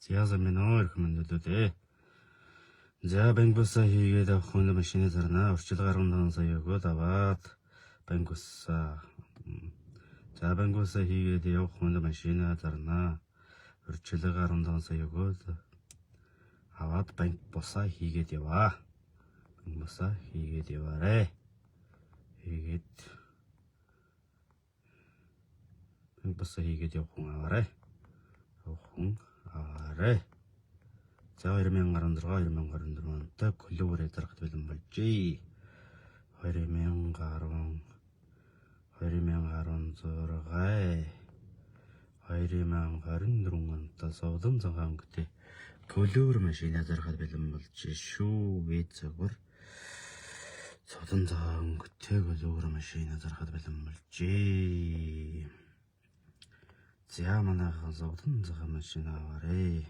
Зяасан минь их мэндэлээ. За банкуса хийгээд авах хүн машины зарнаа. Орчил 15 сая өгөөд аваад банкуса. За банкуса хийгээд явах хүн машина зарнаа. Орчил 15 сая өгөөд аваад банкуса хийгээд яваа. Банкуса хийгээд яваарэ. Хийгээд банкуса хийгээд явах хүн аваарэ. Явах хүн аваарэ. За 2016-2024 онтой клубээр зарах бэлэн болжээ. 2016 2024 онтой совдон цагаан өнгөтэй клубээр машина зарах бэлэн болжээ шүү. Вэцэгвэр совдон цагаан өнгөтэй клубээр машина зарах бэлэн болжээ. За манайхан совдон цагаан машина аваарэ.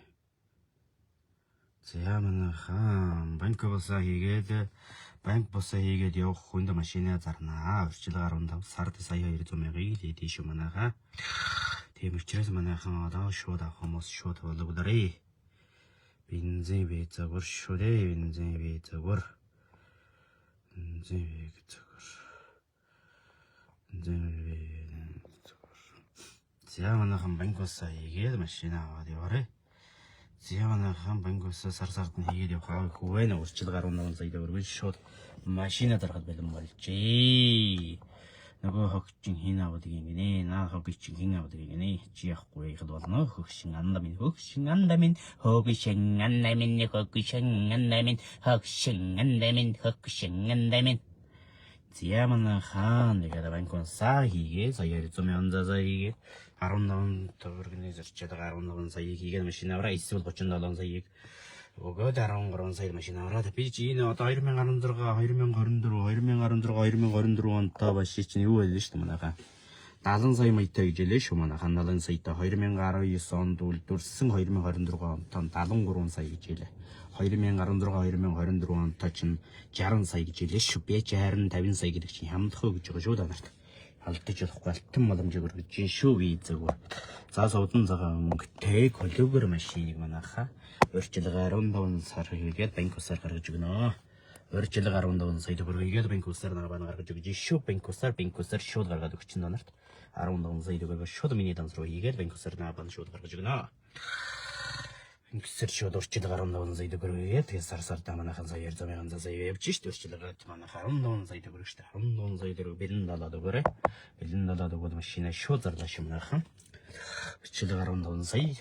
За манайхан банкуса хийгээд явах хүнд машина зарнаа. Орчил 15 сард сая 200 мянгыг хийдий шүү манайхаа. Тийм учраас манайхан одоо шууд авах хүмүүс шууд болгоорой. Бензин вэцэгвэр шүү дээ. Бензин вэцэгвэр. За манайхан банкуса хийгээд машина аваад яваарэ. Зяанахан банкуса сард нь хийгээд явах хөвэн урчил 18 сая төгрөг шууд машина зарахад бэлэн болжээ. Нөгөө хогчин хин аваад гинэ. Наа хогчин хин аваад гинэ. Чи яахгүй яхад болно. Хогчин анда минь хогчин анда минь Зяанахан нэгэ банкуса хийгээд сая 200 мянган заа хийгээд 15 төгрөгийн зарчаад 19 сая хийгээд машина аваа. Эсвэл 37 саяыг өгөөд 13 сая машина аваад би чи энэ одоо 2024 онтой баши чинь юу байлаа шүү дээ манайхаа 70 сая маятай гэж хэлээ шүү манайхаа 70 саятай 2019 онд үйлдвэрсэн 2024 онтон 73 сая гэж хэлээ 2016-2024 онтой чинь 60 сая гэж хэлээ шүү би чи харин 50 сая гэдэг чинь хямдах уу гэж байгаа шүү да нарт алдаж болохгүй алтан боломжийг өргөж чинь шүү визэгөө. За содон цагаан өнгөтэй клубер машиныг манайхаа орчил 15 сар хийгээд банкусаар гаргаж өгнө. Орчил 15 сая төгрөг хийгээд банкусаар гаргаж өгч шүү. Банкусаар шууд гаргаад өгч чинь нарт 15 сая төгрөг шууд миний данс руу хийгээд банкусаар шууд гаргаж өгнө. Банкусаар шууд орчил 15 сая төгрөг хийгээд тэгээ сар манайхан сая 200 мянган сая явж шүү. Орчил манайхан 15 сая төгрөг шүү. 15 сая төгрөг бэлэн далаад өгөөрэй. Бэлэн далаад өгөөд машина шууд зарлаа шүү манайхан. Орчил 15 сая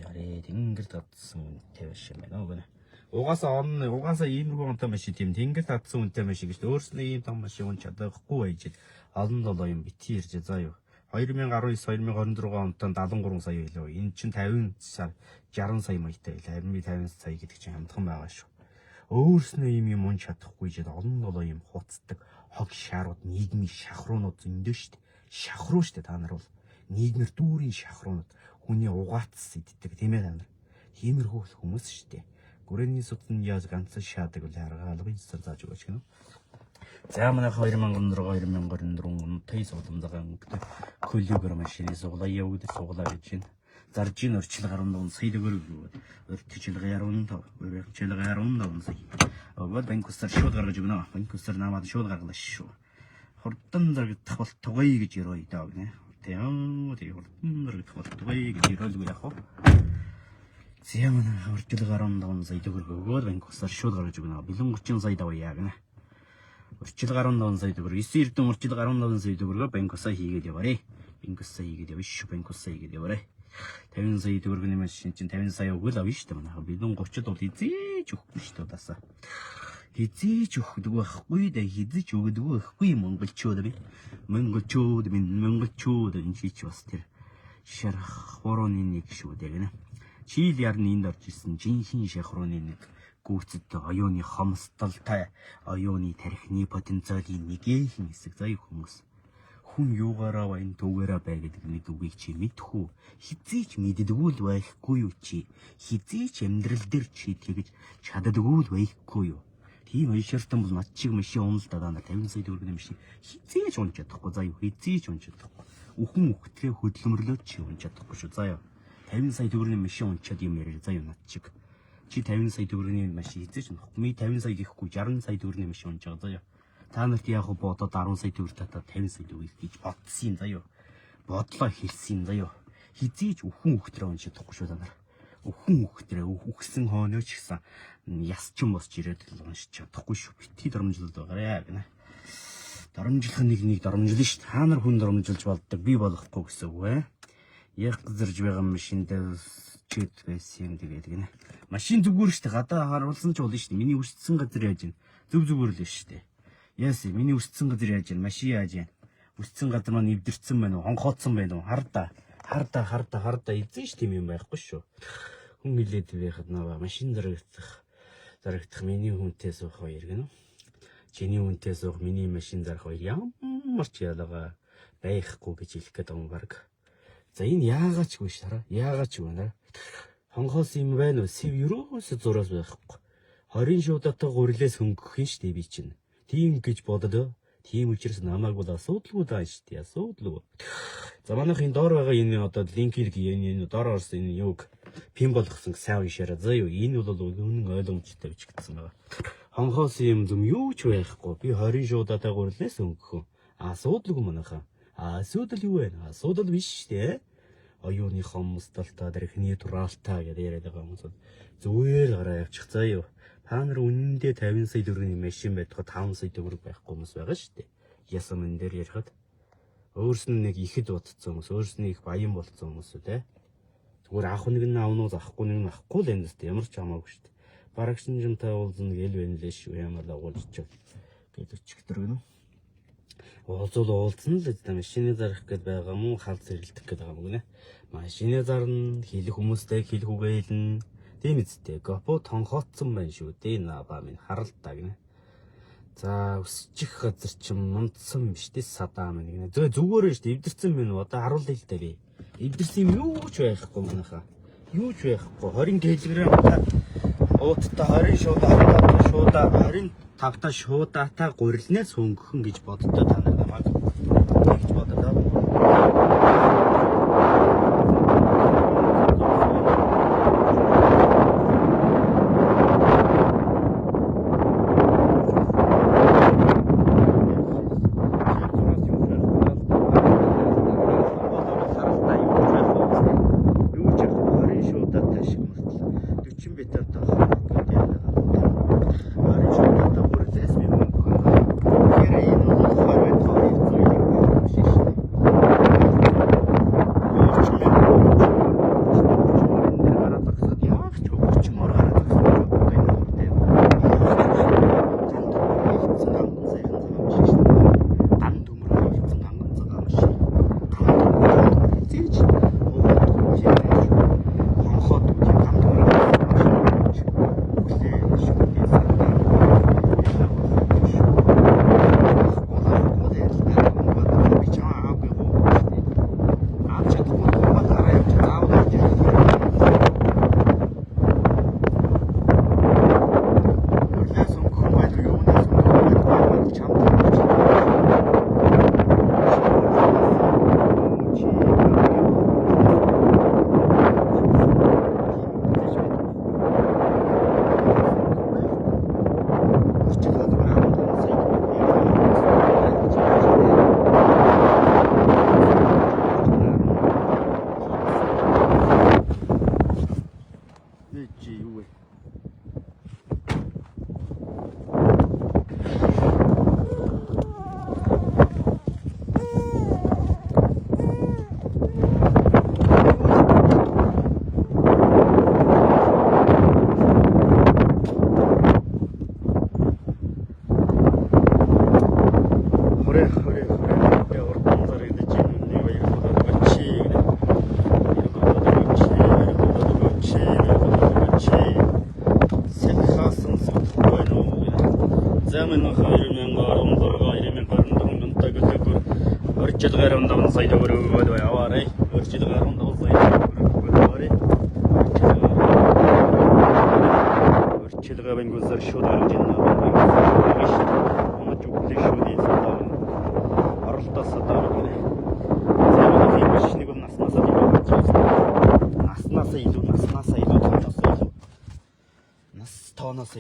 арай тэнгэр татсан үнэтэй биш юм байна уу. Угаасаа иймэрхүү онтой машин тийм тэнгэр татсан үнэтэй машин гэж өөрснөө ийм том машин унч чадахгүй байж олон долоо юм бити ирж заа юу. 2019-2024 онтон 73 сая байлаа. Энэ чинь 50 сар 60 сая маятай байлаа. Харин би 50 сая гэдэг чинь хамтхан байгаа шүү. Өөрснөө ийм юм унч чадахгүй жид олон долоо юм хуцдаг хог шаарууд нийгмийн шахруунууд зөндөө шүү дээ. Шахруу шүү дээ та нар бол нийгмэр дүүрийн шахруунууд хүний угаатс иддэг тийм ээ та нар. Тиймэрхүү хүмүүс шүү дээ. Гүрэний судын яз ганц шаадаг үл харгаалгын цэцэр зааж өгөөч гэнэ. За манайх 2016-2024 онтой суулам цагаан клубер машины суглаа явагдаж суглаа гэж байна. Зарж ийн орчил 15 сая төгрөг орчил 15 сая. Өгөөд банкусаар шууд гаргаж өгнө. Банкусаар намаад шууд гаргалаа шүү. Хурдан зарагдах бол тугай гэж ярой даа гинэ. Тийм хурдан зарагдах бол тугай гэж яройгүй яах вэ? Зэмэн орчил 15 сая төгрөг өгөөд банкусаар шууд гаргаж өгнө. Бэлэн 30 сая даваа гинэ. Орчил 15 сая төгрөг 9 эрдэн орчил 15 сая төгрөгөөр банкусаа хийгээд яваарэ. Банкусаа хийгээд явна шүү. Банкусаа хийгээд яваарэ. 50 сая төгрөгийн машин чинь 50 сая өгөл авна шүү дээ манайха. Бэлэн 30-д бол хизээч өгөхгүй шүү дээ удасаа. Хизээч өгдөг байхгүй да хизээч өгдөг байхгүй монголчууд энэ чич бас тэр шарх хорооны нэг шүү дээ гэнэ. Чийл ярны энд орж ирсэн жинхэнэ шахрууны нэг гүйцэд оюуны хомсдолтой оюуны тархины потенциалын нэгэн хэсэг заяа хүмүүс. Хүн юугаараа байна түүгээрээ бай гэдэг нэг үгийг чи мэдхүү. Хизээч мэддэггүй л байхгүй юу чи. Хизээч амьдрал дээр чи тэгэж чаддаггүй л байхгүй юу. Тийм ууширтан бол над чиг машин уналтаа даа 50 сая төгрөгийн машин хизээч унж чадахгүй заяа. Хизээч унж чадахгүй. Үхэн үхтлээ хөдөлмөрлөө чи унж чадахгүй шүү заяа. 50 сая төгрөгийн машин унчаад юм яриа заа юу над чиг. Чи 50 сая төгрөгийн машин хийжээч нөх. Ми 50 сая гэхгүй 60 сая төгрөгийн машин унж байгаа заа юу. Та нарт яг бодоод 10 сая төгрөг татаад 50 сая төгрөг гэж бодсон заа юу. Бодлоо хэлсэн заа юу. Хизээж өхөн хөхтрээ уншиж чадахгүй шүү та нар. Өхөн хөхтрээ үхсэн хооноо ч гэсэн ясчин босч ирээд л уншиж чадахгүй шүү. Битгий доромжлол байгаарэ гэнэ. Доромжлох нэг доромжлно шүү. Та нар хүн доромжилж болдог би болохгүй гэсэн үг ээ. Яг зэрж байгаа машиндаа чэд байсан тэгээд гинэ. Машин зүгээр шүү дээ. Гадаа харуулсан ч болно шүү дээ. Миний үсцэн газар яаж ийн. Зүгээр л шүү дээ. Яс миний үсцэн газар яаж ийн. Машин яаж ийн. Үсцэн газар маань эвдэрсэн байна уу? Хонхооцсон байна уу? Хардаа эзэн ш тийм юм байхгүй шүү. Хүн хилээд байхад наваа машин зарагдах миний хүнтэй суух хоёр гэнэ. Чиний хүнтэй суух миний машин зарах хоёр ямар ч ялгаа байхгүй гэж хэлэх гээд байгаа юм баг. За энэ яагаач вэ шараа? Яагаач вэ наа? Хонхоос юм байна уу? Сэв юроос зураас байхгүй. 20 шуудатай гурилээс хөнгөх юм штэ би чинь. Тийм гэж бодоод тийм учраас намайг бол асуудалгүй даа штэ. Асуудалгүй. За манайхын доор байгаа энэ одоо линкийг энэ доор орсон энэ юг пин болгосон сайн уншаарай. За юу энэ бол үнэн ойлгомжтой бичигдсэн байгаа. Хонхоос юм юм юу ч байхгүй. Би 20 шуудатай гурилээс хөнгөх. Асуудалгүй манайхаа. Асуудал юу вэ? Асуудал биш штэ. Оюуны хомстолтой дэрхний тураалтаа гэдэг яриад байгаа хүмүүс зүгээр гараа явчих заа юу. Та нар үнэндээ 50 сая төгрөгийн машин байдгаа 5 сая төгрөг байхгүй хүмүүс байгаа штэ. Ясам энэ дээр ярихад өөрснөө нэг ихэд бодцсон хүмүүс, өөрснөө их баян болцсон хүмүүс үү те. Зүгээр авах нэг нь авнууд авахгүй нэг нь авахгүй л энэ тест ямар ч хамаагүй штэ. Барагшин жинтай уулзна гэл байна лээ шүү. Ямар лагуулж гэдэг өчигдөр гэнэ. Уулзсан л дээ машины зарах гээд байгаа мó хал зэрэлдэх гээд байгаа юм гинэ. Машины зарна хэлэх хүмүүстэй хэлэх үгээ хэлнэ. Тийм үстэй. Гопо тонхооцсон байна шүү дээ. Набаа минь харалтаа гинэ. За өсчих газар чинь мунцсан биш дээ садаа минь гинэ. Зүгээр шүү дээ. Эвдэрсэн минь одоо харуул л дээ би. Эвдэрсэн юм юу ч байхгүй манайхаа. Юу ч байхгүй. 20 кг ууттай 20 шуудаа 25 та шуудаатаа гурилнаас хөнгөн гэж боддоо та нар намайг гэж боддоо.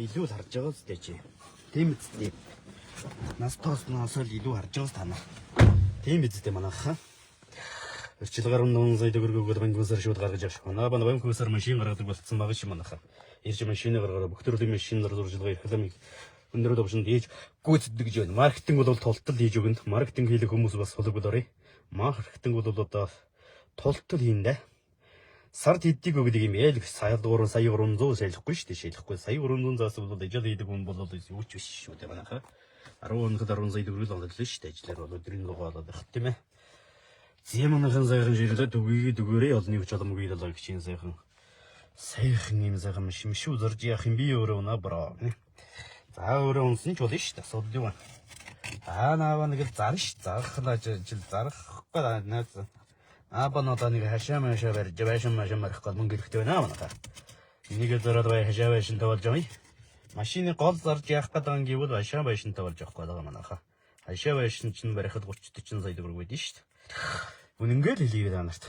илүү л харж байгаа зү чи. Тийм үстэй. Нас тоосноос л илүү харж байгаа танаа. Тийм үстэй манайха. Өрчил гарам 100 сая төгрөгөөр банкнасаар шууд гаргаж авах. Манай банкнасаар машин гаргадаг болцсон байгаа шиг манайха. Ирж машин гаргаад бүх төрлийн машинаар зуржилгаа рекламыг өндөр төвшөнд хийж гүйцэтгэж гэж байна. Маркетинг бол тултал хийж өгнө. Маркетинг хийх хүмүүс бас холбогдорой. Маркетинг бол одоо тултал хийн дээ. Сард хэдийг өгдөг юм яа л сая 300 шалахгүй шүү дээ шалахгүй сая 300 заас бол ажил хийдэг хүн бол юу ч биш шүү дээ манайха 10 сая төгрөг л олно шүү дээ ажлаар бол өдрийн лугаа болоод байх тийм ээ зэмэнхэн сайхан ширлээ дүгээрээ олны хүч боломгүй л гэж чинь сайхан юм сайхан шүү зорж яах юм би өөрөө унаа браа за өөрөө унсан ч болно шүү дээ асуудал юу наава нэг зарна ш зархлаа жил зарахгүй наад Абанада нэг хашаа барьж байшин марих гол мөнгө хэрэгтэй байна манайха. Энийг зараад бай хашаа байшинтай болж байгаа юм. Машины гол зарж яах гэдэг юм гэвэл хашаа байшинтай болж явах гэдэг манайха. Хашаа байшин чинь барихад 30-40 сая төгрөг байдэн шүү дээ. Үнэнгээ л хэлээ танарт.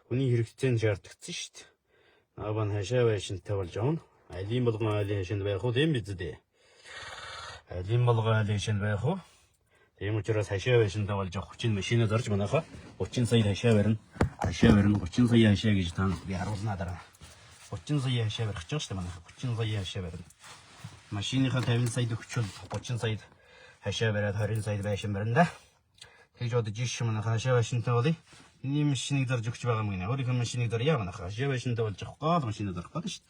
Хүний хэрэгцээ нь шаардлагатай шүү дээ. Абан хашаа байшинтай болж явна. Алим болгон айлын хашаанд байх уу тийм биз дээ. Алим болгон айлын хашаанд байх уу? Тийм учраас хашаа байшинтай болж явах чинь машинаа зарж манайха 30 сая хашаа барина. 30 сая хашаа гэж та би харуулнаа дараа. 30 сая хашаа барих гэж байгаа шүү дээ манайха. 30 сая хашаа барина. Машиныхаа 50 сая өгчвөл 30 сая хашаа бариад 20 сая байшин барина да. Тэгж бодож иш манайха хашаа байшинтай болъё. Миний машиныг зарж өгч байгаа юм гинэ. Өөрийнхөө машиныг зарьяа манайха хашаа байшинтай болж явах гол машинаа зарах гэдэг шүү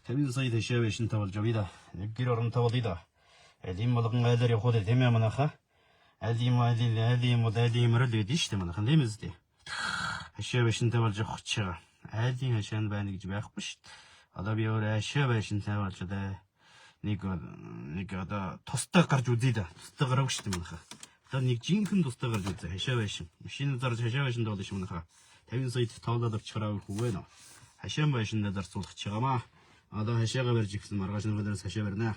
дээ. 50 сая хашаа байшинтай болж явъя да. Нэг гэр оронтой болъё да. Алим болгон айлаар явах үү тийм ээ манайха. Алим мөрөл гэдэг шүү дээ манайхан тийм үстэй. Хашаа байшинтай болж явах гэж байгаа. Айлын хашаанд байна гэж байхгүй шүү дээ. Одоо би өөрөө хашаа байшинтай болж одоо нэг одоо тустай гарч үзье да. Тустай гараагүй шүү дээ манайха. Одоо нэг жинхэнэ тустай гарч үзье хашаа байшин. Машин зарж хашаа байшинд болно шүү манайха. 50 сая тоолоод авчихараа үгүй нэ. Хашаа байшинд зарцуулах гэж байгаамаа. Одоо хашаага барьж ихсэн маргааш нөгөөдөөс хашаа барина.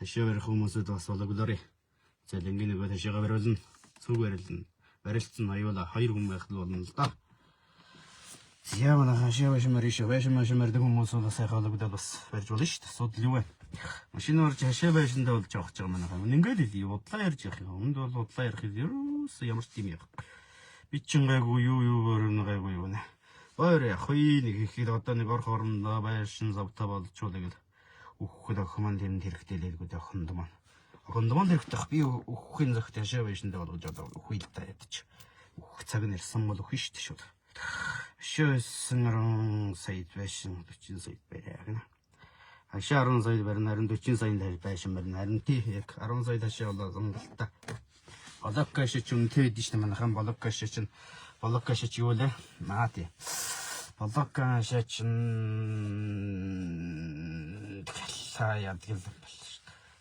Хашаа барих хүмүүсүүд басологлорой. За лингийн нөгөө хашаага бариулна. Цүг барилна. Барилцсан аюула 2 хүн байх л болно л да. Яамаа хашаа байшин мардаг хүмүүс бол сайханологдоод бас барьж болно шүү дээ. Асуудал юу вэ? Машин орж хашаа байшиндаа болж явах гэж байгаа манайхаа. Ингээд л удлаа ярьж явах юм. Өнд бол удлаа ярих ерөөс ямар ч юм яах. Би ч гайгүй юу гайгүй юу нэ. Өөр яг нэг ихэд одоо нэг ор хоорондоо байшин завтаа болчихвол гэл өөхөд охман тэнд хэрэгтэй лээлгүүд охинд маань. Гондмон дэрхтэх би өөхөхийн зөвхт хашаа байшинтай болгож одоо өөхүй л та ядчих. Өөх цаг нь ирсэн бол өөхөн шүү дээ шууд. Хашаа 10 сая байшин 40 сая бариа гэнэ. Хашаа 10 сая барина харин 40 сая байшин барина харин тий яг 10 сая хашаа болоо зонголтой. Болок хашаа ч үнэтэй байдэн шүү дээ манайхан болок хашаа ч юу лээ? Маа тий. Болок хашаа ч яадаг л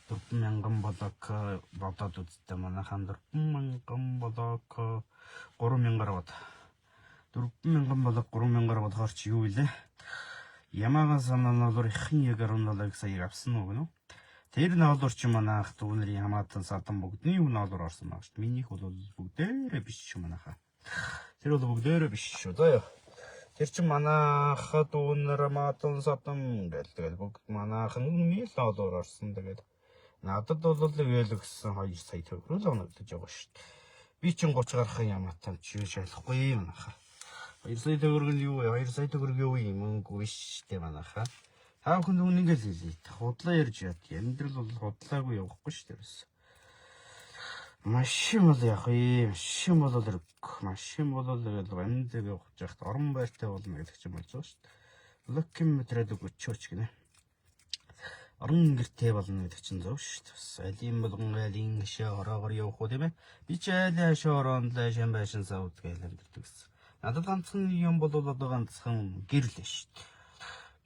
4,000 болок бодоод үзтээ манайхан 4,000 болок 3,000-аар бод. 4,000 болок 3,000-аар бодохоор чи юу вэ? Ямаага санаанаар ихэнх яг 17 сая авсан уу гэнэ? Тэр наалуур чи манайх дүүнэрийн хамаатан садан бүгдний наалуур орсон байгаа шүү дээ. Минийх бол бүгдээрээ биш шүү манайхаа. Тэр бол бүгдээрээ биш шүү даа. Тэр чи манайхаа дүүнэр хамаатан садан гэдэг бүгд манайхан нэг наалуур орсон тэгээд надад бол гээл өгсөн 2 сая төгрөг л оногдож байгаа шүү дээ. Би чинь 30 гарах ямаатай чи шалахгүй манайхаа. 2 сая төгрөг нь юу вэ? 2 сая төгрөг юу юм мөнгө биш дээ манайхаа. Та бүхэн үнэн гээл хэлээ. Худлаа ярьж яад. Амьдрал бол худлаагүй явахгүй шүү дээ. Машин бол яг машин бол гээл амьд явах жахт орон байртай болно гэдэг чинь болж байгаа шүү дээ. Блокиметрээд өгөөч гинэ. Орон гэртэй болно гэдэг чинь зөв шүү дээ. Алим болгон айлын хашаа ороогоор явах уу тийм ээ. Би ч айлын хашаа ороонд лайшин байшин савд гээл амьддаг гэсэн. Надад ганцхан юм бол одоо ганцхан гэр л шүү дээ.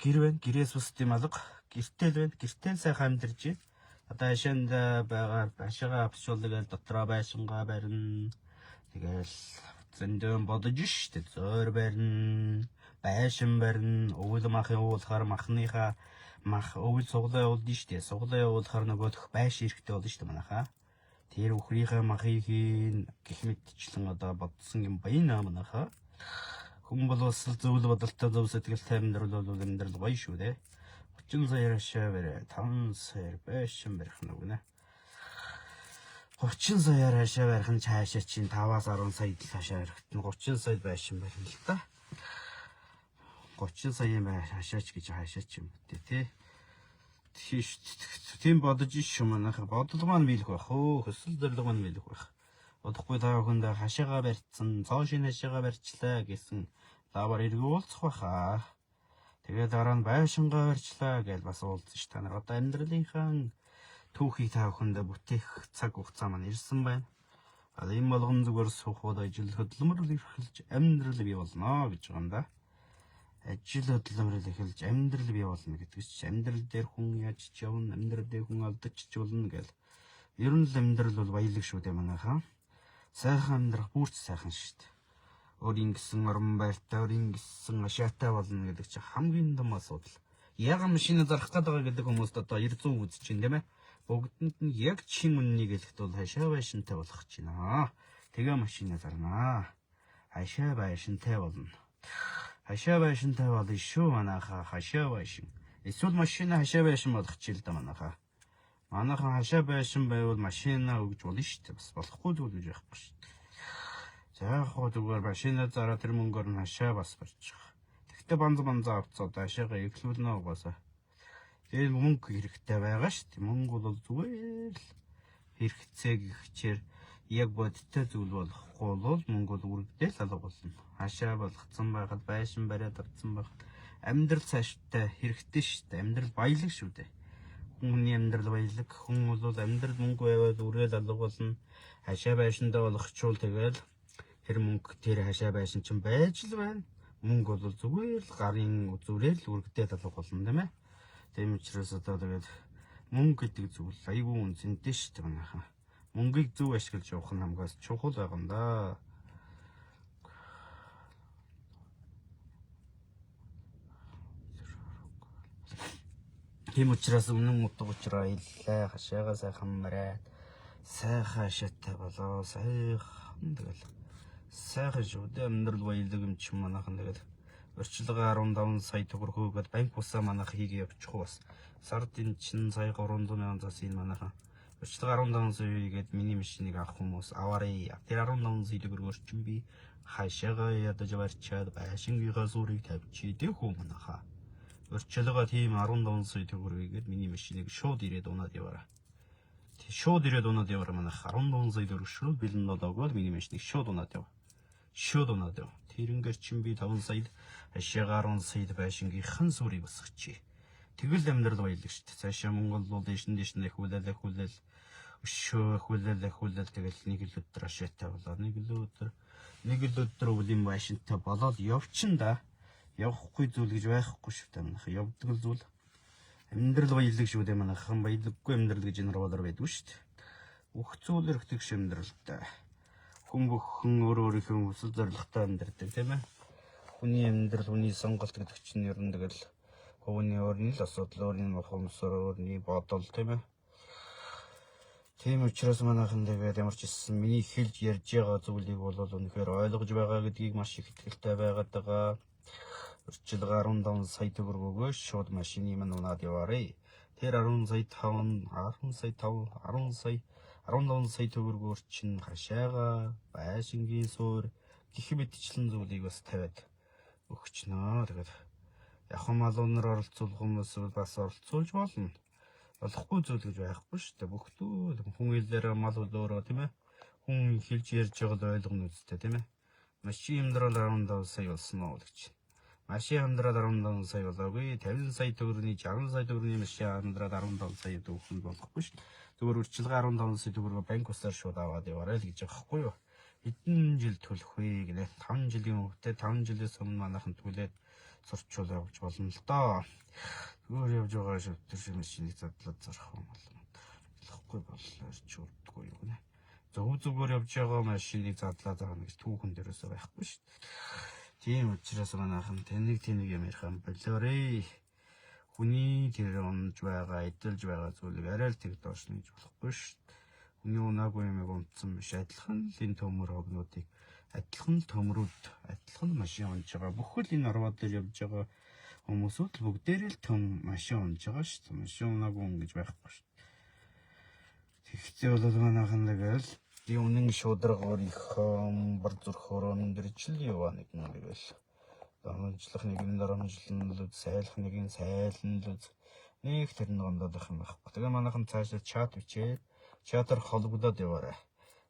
Гэр байна. Гэрээс бус тийм алга. Гэртэл байна. Гэртэл сайхан амьдарч байна. Одоо хашаанд байгаа хашаага авчуулдаг дотроо байшингаа барина. Тэгэл зөндөө бодож шүү дээ. Зөөр барина. Байшин барина. Өвөл махын уулахаар махныхаа мах өвөл суглаа явуулдаа шүү дээ. Суглаа явуулахаар нөгөөх байш ирэхтэй болно шүү дээ манайхаа. Тэр өхрийнхээ махыг гэх мэтчлэн одоо бодсон юм байна манайхаа. Хүн бол бас зөвл бодолтой зөв сэтгэлтэй амьдрал бол амьдрал гоё шүү дээ. 30 саяар хашаа барай. 5 саяар байшин барих нь үгнэ. 30 саяар хашаа барих нь цаашаа чинь 5-аас 10 сая л хашаа барихтна. 30 сая байшин барих л та. 30 сая хашаач гэж хашаач юм үү те. Тийм бодож иш юм анахаа бодлого маань биелэх байх өө хөсөл зорилго маань биелэх байх. Удахгүй та бүхэнд хашаага барьцсан, цоошин хашаага барьчлаа гэсэн лавар эргүү уулзах байхаа. Тэгээд дараа нь байшингаа барьчлаа гэж бас уулзсан ш. Та нар одоо амьдралынхаа түүхийг та бүхэнд бүтээх цаг хугацаа маань ирсэн байна. Энэ болгон зүгээр сухад ажил хөдөлмөр эрхэлж амьдрал бий болно гэж байгаа юм да. Ажил хөдөлмөр эхэлж амьдрал бий болно гэдэг чинь амьдрал дээр хүн яаж ч явна, амьдрал дээр хүн алдаж ч болно гэл. Ер нь л амьдрал бол баялаг шүү дээ манайхаа. Сайхан амьдрах бүрч сайхан шүү дээ. Өөрийн гэсэн орон байртай, өөрийн гэсэн ашаатай болно гэдэг чинь хамгийн том асуудал. Яг машина зарах гэдэг хүмүүст одоо 900 үзэж байна тийм ээ. Бүгдэнд нь яг чин үннийг хэлэхэд бол хашаа байшинтай болох ч байна. Тэгээ машина зарнаа. Хашаа байшинтай болно. Хашаа байшинтай болно шүү манайхаа хашаа байшин. Эсвэл машина хашаа байшин болох ч юм да манайхаа. Манайхан хашаа байшин байвал машина өгж болно шүү дээ. Бас болохгүй зүйл гэж байхгүй шүү дээ. За яг хоо зүгээр машина зараа тэр мөнгөөр нь хашаа бас барьж байгаа. Тэгтээ банз авцаад хашаага эвлүүлнэ угаасаа. Тэгээд мөнгө хэрэгтэй байгаа шүү дээ. Мөнгө бол зүгээр л хэрэгцээ гихчээр яг бодиттой зүйл болохгүй бол мөнгө бол үргэлжлэл алга болно. Хашаа болгоцсон байхад байшин бариад авцсан байхад амьдрал цааштай хэрэгтэй шүү дээ. Амьдрал баялаг шүү дээ. Хүний амьдрал баялаг. Хүн бол амьдрал мөнгө байвал үргээл алга болно. Хашаа байшиндаа болгочвол тэгэл тэр мөнгө тэр хашаа байшин чинь байж л байна. Мөнгө бол зүгээр л гарын зүрээр л үргэлжлэл алга болно тийм ээ. Тийм учраас одоо тэгээд мөнгө гэдэг зүйл айгүй үнцэнтэй шүү дээ манайхаа. Мөнгийг зөв ашиглаж явах нь хамгаас чухал байгаа юм да. Тийм учраас үнэн утга учраа хэллээ. Хашаага сайхан мараад сайхан хашаатай болоо. Сайхан тэгэл сайхан шүү дээ. Амьдрал баялаг юм чи манайхан тэгэл орчилгаа 15 сая төгрөг өгөөд банк усаа манайх хийгээ явуучих бас. Сард энэ чин сая 300 мянган зас энэ манайхан орчилгаа 15 сая хийгээд миний машиныг авах хүмүүс аваарэ. Тэр 15 сая төгрөгөөр чинь би хашаага ядаж барьчаад байшингийнхаа сүрийг тавьчих хөө манайхаа. Орчилгаа тийм 15 сая төгрөг хийгээд миний машиныг шууд ирээд унаад яваарай. Шууд ирээд унаад яваарай манайх 15 сая төгрөг шууд бэлэн болоогоод миний машиныг шууд унаад яв. Шууд унаад яв. Тэрнгээр чинь би 5 саяд хашаага 10 саяд байшингийнхан сүрийг босгочих. Тэгэл амьдрал баялаг шүү дээ. Цаашаа Монгол бол дэш нэхүүлэл ахиулэл тэгэл нэг л өдөр ашаатай болоо. Нэг л өдөр үлийн байшинтай болоод явчин да. Явахгүй зүйл гэж байхгүй шүү дээ манайх. Явдаг л зүйл. Амьдрал баялаг шүү дээ манайхан. Баялаггүй амьдрал гэж энэ болоор байдгүй шүү дээ. Бүх зүйл өрхтөг амьдралтай. Хүн бүхэн өөрийнхөө хүсэл зорилготой амьдардаг тийм ээ. Хүний амьдрал, хүний сонголт гэдэг чинь ер нь тэгэл хүний өөрийн л асуудал, өөрийн ухамсар, өөрийн бодол тийм ээ. Тийм учраас манайхан тэгээд ямар ч хэлсэн миний хэлж ярьж байгаа зүйлийг бол үнэхээр ойлгож байгаа гэдгийг маш их итгэлтэй байгаад байгаа. Орчилгаа 15 сая төгрөг өгөөш шууд машины минь унаад яваарэ. Тэр 10 сая 15 сая төгрөгөөр чинь хашаага, байшингийн суур гэх мэтчлэн зүйлийг бас тавиад өгчнөө. Тэгээд яхан малуунаар оролцуулах хүмүүс бас оролцуулж болно. Болохгүй зүйл гэж байхгүй шүү дээ. Бүгдөө хүн хэлээр мал өөрөө тийм ээ. Хүн хэлж ярьж байгаа л ойлгоно үстэй тийм ээ. Машин амьдрал 15 сая болсон уу гэж. Машин амьдрал 15 сая болоогүй. 50 сая төгрөгийн 60 сая төгрөгийн машин амьдрал 15 сая төгрөг болохгүй шүү дээ. Зүгээр үрчилгээ 15 сая төгрөгөөр банк усаар шууд аваад яваарай л гэж байгаа байхгүй юу? Хэдэн жил төлөх вэ гэнэ? 5 жилийн өмнө 5 жилээс өмнө манайхан түлээд сурчул явж болно л доо. Зүгээр явж байгаа шүү тэр машиныг задлаад зарах юм бол болохгүй боллоо ч үрдэггүй юу гэнэ. Зүгээр явж байгаа машиныг задлаад байгаа нэг түүхэн дээрээс байхгүй шүү. Тийм учраас манайхан тэнийг юм ярих юм болоорой. Хүний тэр онж байгаа, эдэлж байгаа зүйлийг арай л тэг доошно гэж болохгүй шүү. Хүний унаагүй юм унтсан биш. Адилхан л энэ төмөр хогнуудыг, адилхан л төмрүүд, адилхан машин онж байгаа. Бүхэл энэ орвоо дээр явж байгаа Хүмүүсүүд бүгдээрээ л том машин унж байгаа шүү дээ. Машин унаагүй ингэж байхгүй шүү дээ. Тэгтээ бол манайхан тэгэл юунын шударгаар их бар зүрхөөр өндөрчл яваа нэг нэгэл. Дамжлах нэг нь дарамжлан л сайлах нэг нь сайлан л нэг тэр нэг ондоодох юм байхгүй. Тэгээ манайхан цаашаа чат бичээд чатаар холбогдоод яваарай.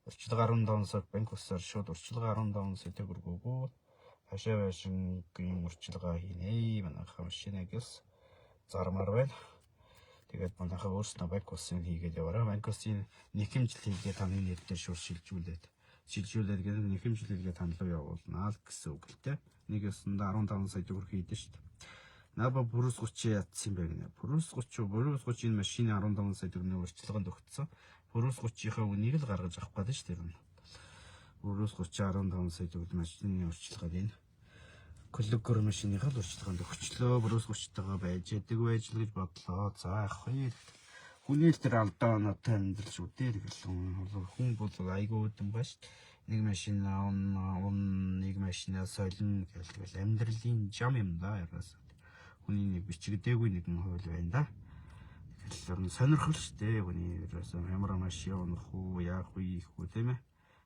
Урьдчилан 15 сар банк усаар шууд урьдчилан 15 сая төгрөгөөгөө хашаа байшингийн урьдчилгаа хийнэ. Манайхан машинагс зармаар байна. Тэгээд манайхан өөрснөө банк усын хийгээд яваарай. Банк усын нэхэмжил хийгээд таны нэр дээр шууд шилжүүлээд гэдэг нэхэмжлэлгээ танилуу явуулнаа л гэсэн үг л те. Нэг өсөндө 15 сая төгрөг хийдэж шүү дээ. Наба Purus 30 ядсан юм байна. Purus 30 энэ машины 15 сая төгрөгийн урьдчилгаанд өгсөн. Purus 30-ийнхаа үнийг л гаргаж авах гэдэг шүү дээ. Purus 30 15 сая төгрөгийн машины урьдчилгаанд энэ Клөгөр машиныхаа л урьдчилгаанд өгчлөө. Purus 30-тайгаа байж яадаг байж л гэж бодлоо. За ах хоёр. Хүний л тэр алдаа оноотой амьдрал шүү дээ. Тэгэл хүн бол айгүй үдэн баш. Нэг машин нэг машинаа солино гэвэл амьдралын жам юм да яраас. Хүний нэг бичигдээгүй нэгэн хууль байна да. Тэгэхээр сонирхол штэ хүний яраас ямар машин унах уу яах вэ их үү тийм ээ.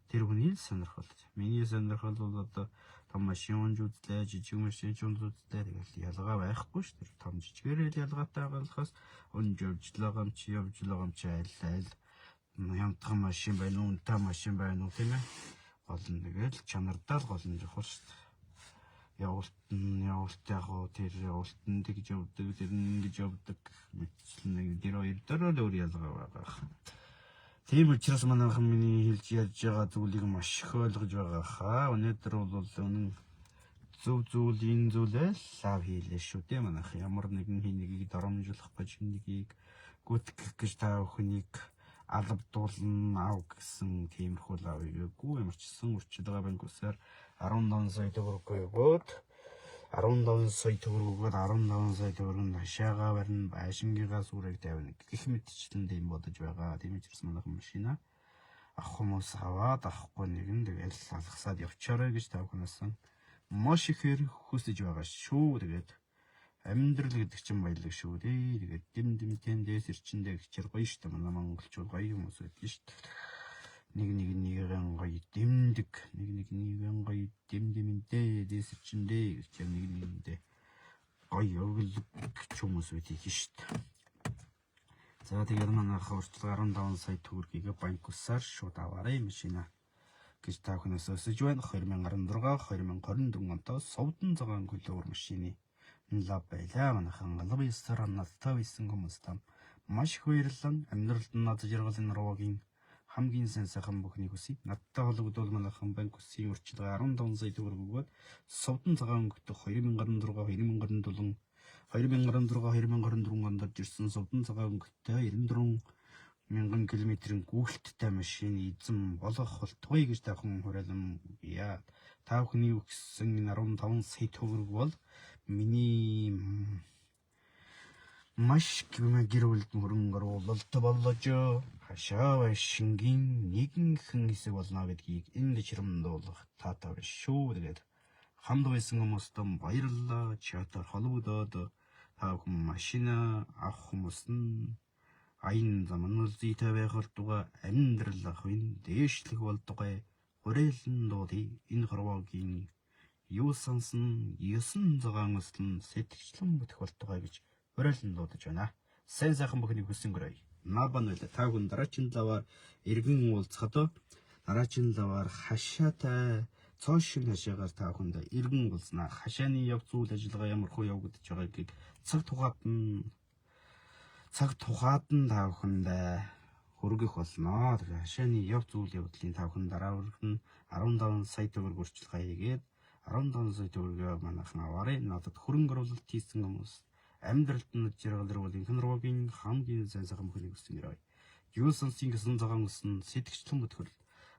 Тэр хүний л сонирхол. Миний сонирхол бол одоо том машин унж үзлээ, жижиг машин унж үзлээ тэгэл ялгаа байхгүй ш. Тэр том жижигээрээ л ялгаатай болохоос унж явжлаа юм чи айл ямтхан машин байна уу, унтаа машин байна уу тийм ээ. Гол нь тэгэл чанардаа л гол нь жохор ш. Явуулт яг уу тэр явуултанд гэж явдаг, тэр ингэж явдаг мэтлэн тэр хоёр дөрөв өөр ялгаа байгаа. Тийм учраас манайхан миний хэлж яаж байгаа зүйлийг маш их ойлгож байгаа хаа. Өнөөдөр бол үнэн зөв зүйлийн зүйлээ лав хийлээ шүү дээ манайх. Ямар нэгэн хэнийг доромжлох гэж нэгийг гүтгэх гэж та бүхнийг албадуулна ав гэсэн тиймэрхүү лав хийгээгүй. Ямар ч гэсэн урьдчилгаа банк усаар 15 сая төгрөг өгөөд 15 сая төгрөг нь хашаага барин байшингийнхаа сүрэг тавина гэх мэтчлэн дэм бодож байгаа. Тийм учраас манайхан машина авах хүмүүс аваад авахгүй нэг нь тэгэл алгасаад явчаарай гэж та бүхнээс маш ихээр хүсэж байгаа шүү. Тэгээд амьдрал гэдэг чинь баялаг шүү дээ. Тэгээд дэм дээс ирчэндээ гिचэр гоё шүү дээ. Манай монголчууд гоё хүмүүс байдаг шүү дээ. Нэгэн гоё дэмдэг, нэгэн гоё дэмдэмэнтэй дээс ирчэндээ гэж нэгэндээ гоё өглөг хүмүүс байдаг шүү дээ. За тэгээд манайх урьдчилан 15 сая төгрөгийг банк усаар шууд аваарай машина гэж та бүхнээс өсөж байна. 2016-2024 онд Совдон цагаан клөгөр машины лав байлаа. Манайхан албан ёсоор надтай байсан хүмүүс там маш их баярлалаа. Амьдралд над жаргалын руугийн хамгийн сайхан бүхнийг хүсье. Надтай холбогдвол манайхан банк усын урьдчилгаа 15 сая төгрөг өгөөд Совдон цагаан өнгөтөх 2016-2024 онд ирсэн Совдон цагаан өнгөтэй 94 мянган километрийн гүйлттэй машин эзэн болох болтугай гэж тахан хураалан яа. Та бүхний өгсөн 15 сая төгрөг бол миний маш гэр бүлд мөрөнгө оруулалт болж хашаа байшингийн нэгэн хэсэг болно гэдгийг энд чирамдуулах таатай биш шүү. Тэгээд хамт байсан хүмүүстэн баярлалаа. Чатаар холбогдоод та бүхэн машина авах хүмүүс нь аян заман үлзийтэй байх болтугай амьдрал ахын дээшлэх болтугай хураалан дуудыг энэ хорвоогийн юу сансан 9 цагаан өслөн сэтгчлэн бүтэх болтугай гэж хураалан дуудаж байна. Сайхан бүхнийг хүсэнгөрэй. Набан байлаа. Та бүхэн дараагийн лаваар иргэн уулзахад дараагийн лаваар хашаатай цоошин хашаагаар та бүхэнд иргэн уулзнаа. Хашааны яв зүйл ажиллагаа ямар хөө явагдаж байгааг цаг тухайд нь та бүхэнд хүргэх болно. Тэгэхээр хашааны яв зүйл явдлын та бүхэн дараагийнх нь 15 сая төгрөг урьдчилгаа хийгээд 15 сая төгрөгийг манайхан аваарай. Надад хөрөнгө оруулалт хийсэн хүмүүс амьдралд нь жаргал руу инхэн руугийн хамгийн сайхан бүхнийг хүсэнгэрэй. Юу сонсын гэсэн цагаан өсөн сэтгчлэн бүтгэл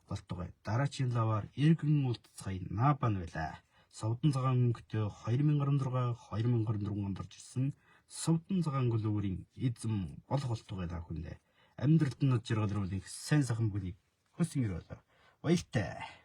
болтугай. Дараагийн лаваар иргэн уулзцай набан байлаа. Совдон цагаан өнгөтэй 2016-2024 онд ирсэн Совдон цагаан клөгөрийн эзэн болох болтугай та бүхэндээ амьдралд нь жаргал руу инх сайн сайхан бүхнийг хүсэнгэрэй. Баяртай.